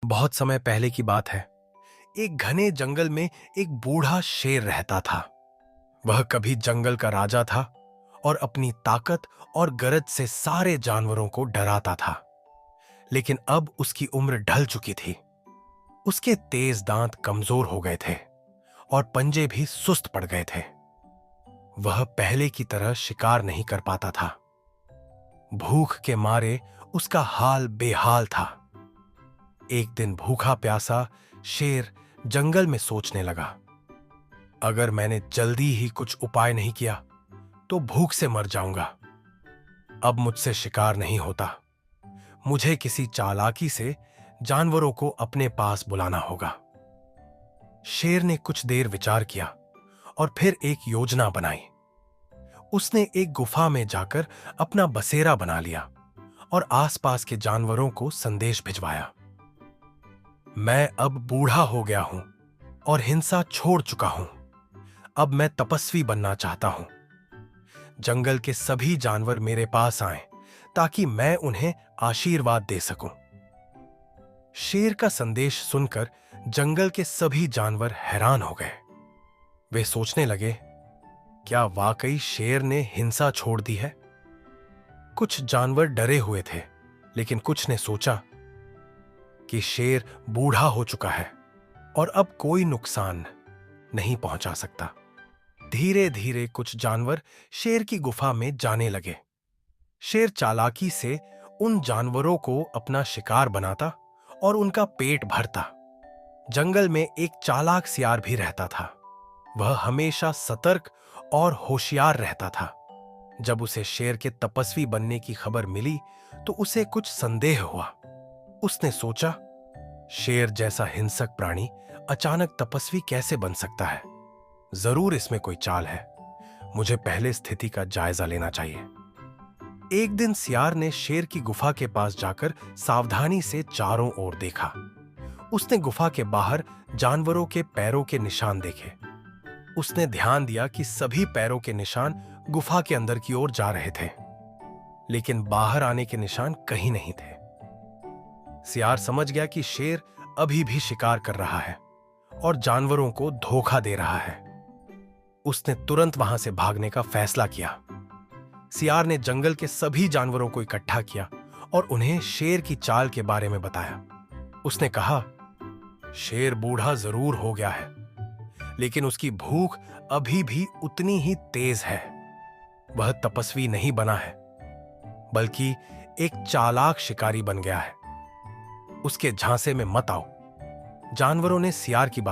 बहुत समय पहले की बात है। एक घने जंगल में एक बूढ़ा शेर रहता था। वह कभी जंगल का राजा था और अपनी ताकत और गरज से सारे जानवरों को डराता था। लेकिन अब उसकी उम्र ढल चुकी थी। उसके तेज दांत कमजोर हो गए थे और पंजे भी सुस्त पड़ गए थे। वह पहले की तरह शिकार नहीं कर पाता था। भूख के मारे उसका हाल बेहाल था। एक दिन भूखा प्यासा शेर जंगल में सोचने लगा, अगर मैंने जल्दी ही कुछ उपाय नहीं किया तो भूख से मर जाऊंगा। अब मुझसे शिकार नहीं होता। मुझे किसी चालाकी से जानवरों को अपने पास बुलाना होगा। शेर ने कुछ देर विचार किया और फिर एक योजना बनाई। उसने एक गुफा में जाकर अपना बसेरा बना लिया और आसपास के जानवरों को संदेश भिजवाया। मैं अब बूढ़ा हो गया हूं और हिंसा छोड़ चुका हूं। अब मैं तपस्वी बनना चाहता हूं। जंगल के सभी जानवर मेरे पास आएं ताकि मैं उन्हें आशीर्वाद दे सकूं। शेर का संदेश सुनकर जंगल के सभी जानवर हैरान हो गए। वे सोचने लगे, क्या वाकई शेर ने हिंसा छोड़ दी है? कुछ जानवर डरे हुए थे, लेकिन कुछ ने सोचा कि शेर बूढ़ा हो चुका है और अब कोई नुकसान नहीं पहुंचा सकता। धीरे धीरे कुछ जानवर शेर की गुफा में जाने लगे। शेर चालाकी से उन जानवरों को अपना शिकार बनाता और उनका पेट भरता। जंगल में एक चालाक सियार भी रहता था। वह हमेशा सतर्क और होशियार रहता था। जब उसे शेर के तपस्वी बनने की खबर मिली तो उसे कुछ संदेह हुआ। उसने सोचा, शेर जैसा हिंसक प्राणी अचानक तपस्वी कैसे बन सकता है? जरूर इसमें कोई चाल है। मुझे पहले स्थिति का जायजा लेना चाहिए। एक दिन सियार ने शेर की गुफा के पास जाकर सावधानी से चारों ओर देखा। उसने गुफा के बाहर जानवरों के पैरों के निशान देखे। उसने ध्यान दिया कि सभी पैरों के निशान गुफा के अंदर की ओर जा रहे थे, लेकिन बाहर आने के निशान कहीं नहीं थे। सियार समझ गया कि शेर अभी भी शिकार कर रहा है और जानवरों को धोखा दे रहा है। उसने तुरंत वहां से भागने का फैसला किया। सियार ने जंगल के सभी जानवरों को इकट्ठा किया और उन्हें शेर की चाल के बारे में बताया। उसने कहा, शेर बूढ़ा जरूर हो गया है, लेकिन उसकी भूख अभी भी उतनी ही तेज है। वह तपस्वी नहीं बना है, बल्कि एक चालाक शिकारी बन गया है। उसके झांसे में मत आओ। जानवरों ने सियार की बात